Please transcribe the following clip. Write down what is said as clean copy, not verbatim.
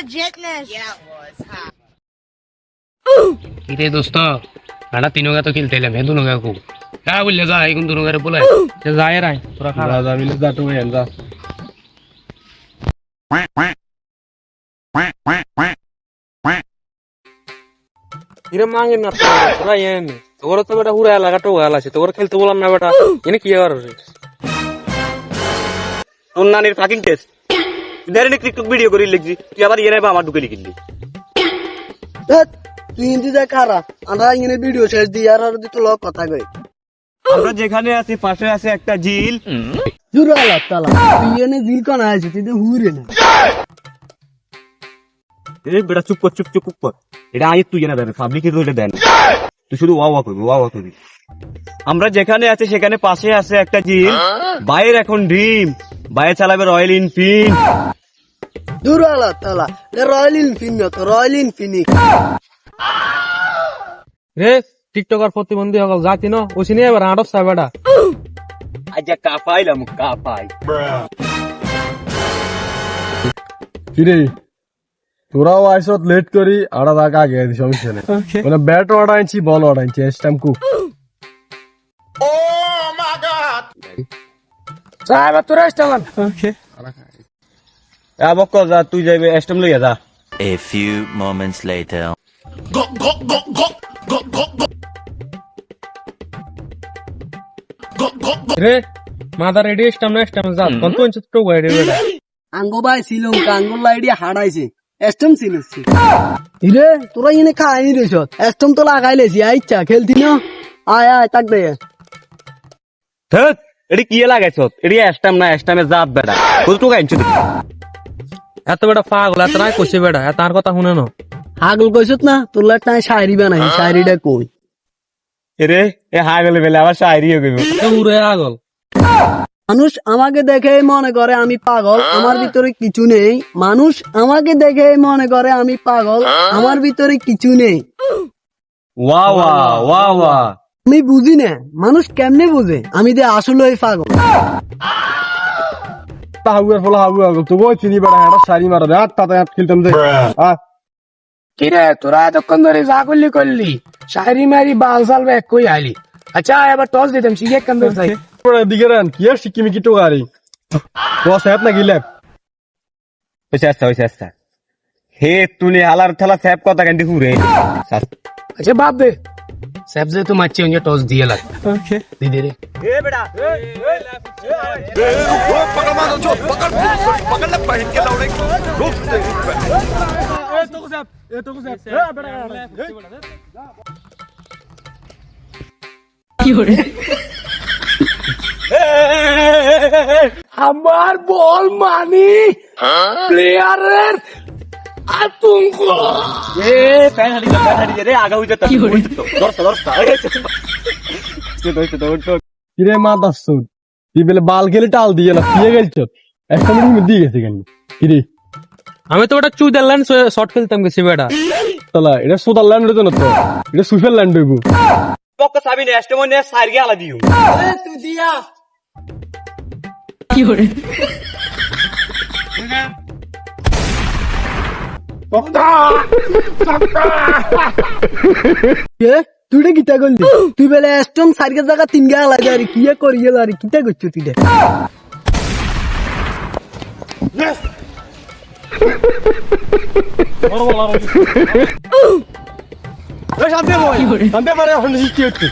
legitness. Yeah, it was. Huh? किती दोस्त आना तीनों का तो खेलते ले मैं दोनों का को क्या बोल ले जा एक दोनों का रे बोला ये जाहिर है पूरा खा जा मिले जा तू है जा इरे मांगे ना पूरा ये ने तोर तो बेटा पूरा लगा तो गाला से तोर खेलते बोलम ना बेटा इने की कर रे তোর নানির ফাকিং টেস্ট ইদারে টিকটক ভিডিও করি লিখছি তুই আবার ইয়ে নাই বা আমার ঢুকে লিখলি তুই হিন্দি দেখ খারা আমরা ইংরে ভিডিও শেষ দিই আর আর দিত লোক কথা কই আমরা যেখানে আছি পাশে আছে একটা ঝিল জুরা আল্লাহ তাআলা তুই এনে জিল কোন আছে তুই তো হুরে না এই বেটা চুপ কর এটা আই তুই না দেন পাবলিক তো এটা দেন তুই শুধু ওয়া করবি আমরা যেখানে আছি সেখানে পাশে আছে একটা ঝিল বাইরে এখন ড্রিম বাইরে চালাবে রয়্যাল এনফিল্ড জুরা আল্লাহ তাআলা রয়্যাল এনফিল্ড না তো রয়্যাল ইনফিনিক্স রে টিকটকার প্রতিবন্ধী হল জাতি ন ওসিনি এবার আটক সাবেডা আজা কাপাইলাম কিরে তোরাও আইসত লেট করি আড়া দাগ আগে সমস্যা নেই মানে ব্যাট অর্ডার আনছি বল অর্ডার আনছি স্ট্যাম্প কু साहब তোরা স্টামান ওকে বক্ক যা তুই যাইবে এস্টম লইয়া যা A few moments later. রে মাদার রেডি স্টাম যা কোন কোন তো গাইডে বেটা আঙ্গো ভাই শ্রীলঙ্কা আঙ্গুল লাইডি হাড়াইছে এস্টম সিলেছি ইরে তোরা ইনে খাই রেছ এস্টম তো লাগাইলেছি আইচ্ছা খেলতি না আয় তাক দে ধত এডি কি লাগাইছ এডি স্টাম না স্টামে জাত বেটা কত টাকা আনছ এত বেটা পাগল এত নাই কইছে বেটা তার কথা শুনে না হাগল কইছত না তোর লাটা শায়রি বানাই শায়রিটা কই এরে এ হাগল বেলে আবার শায়রি হয়ে গেল পুরো আগল মানুষ আমাকে দেখে মনে করে আমি পাগল আমার ভিতরে কিছু নেই মানুষ আমাকে দেখে মনে করে আমি পাগল আমার ভিতরে কিছু নেই ওয়া আমি বুঝি না মানুষ কেমনে বুঝে আমি যে আসলে পাগল হাগুয়ার ফলা হাগুয়া তো বই চিনি বেড়া একটা শাড়ি মারা দে আট তাতে আট খেলতাম দে কিরে তোরা এতক্ষণ ধরে যা করলি শায়রি মারি বাল সাল ব্যাক কই আইলি আচ্ছা এবার টস দিতাম শিখে কাম চাই দিকে রান কি আর সিকিমি কি টোগারি তো সাহেব না গিলে হইছে হে তুনি হালার থালা স্যাপ কথা কেন দেখু রে अच्छा बाप दे सब से तुम अच्छे होंगे टॉस दिए लग ওকে दीदी रे ए बेटा पकड़ मारो जो पकड़ ले पहन के लौड़े रुक हमार बॉल मानी प्लेयर आतंक ए पैन हटी रे आगा हुई तो दौड़ কিরে মা দাস তুই বেলে বাল গেলে টাল দিয়ে না পিয়ে গেলছ একটা মিনিট মধ্যে দিয়ে গেছে কেন কিরে আমি তো ওটা সুইজারল্যান্ড শর্ট খেলতাম গেছি বেটা তালা এটা সুদারল্যান্ড হইতো না তো এটা সুইজারল্যান্ড হইব পক্কা সাবি নেক্সট মনে সাইর গিয়ে আলা দিও তুই দিয়া তুই কিতা করলি তুই বেলে এস্টম সার্কের জায়গা তিন গা লাগে আর কি করি গেল আর কিতা করছো তুই শান্তি পারে এখন কি হচ্ছে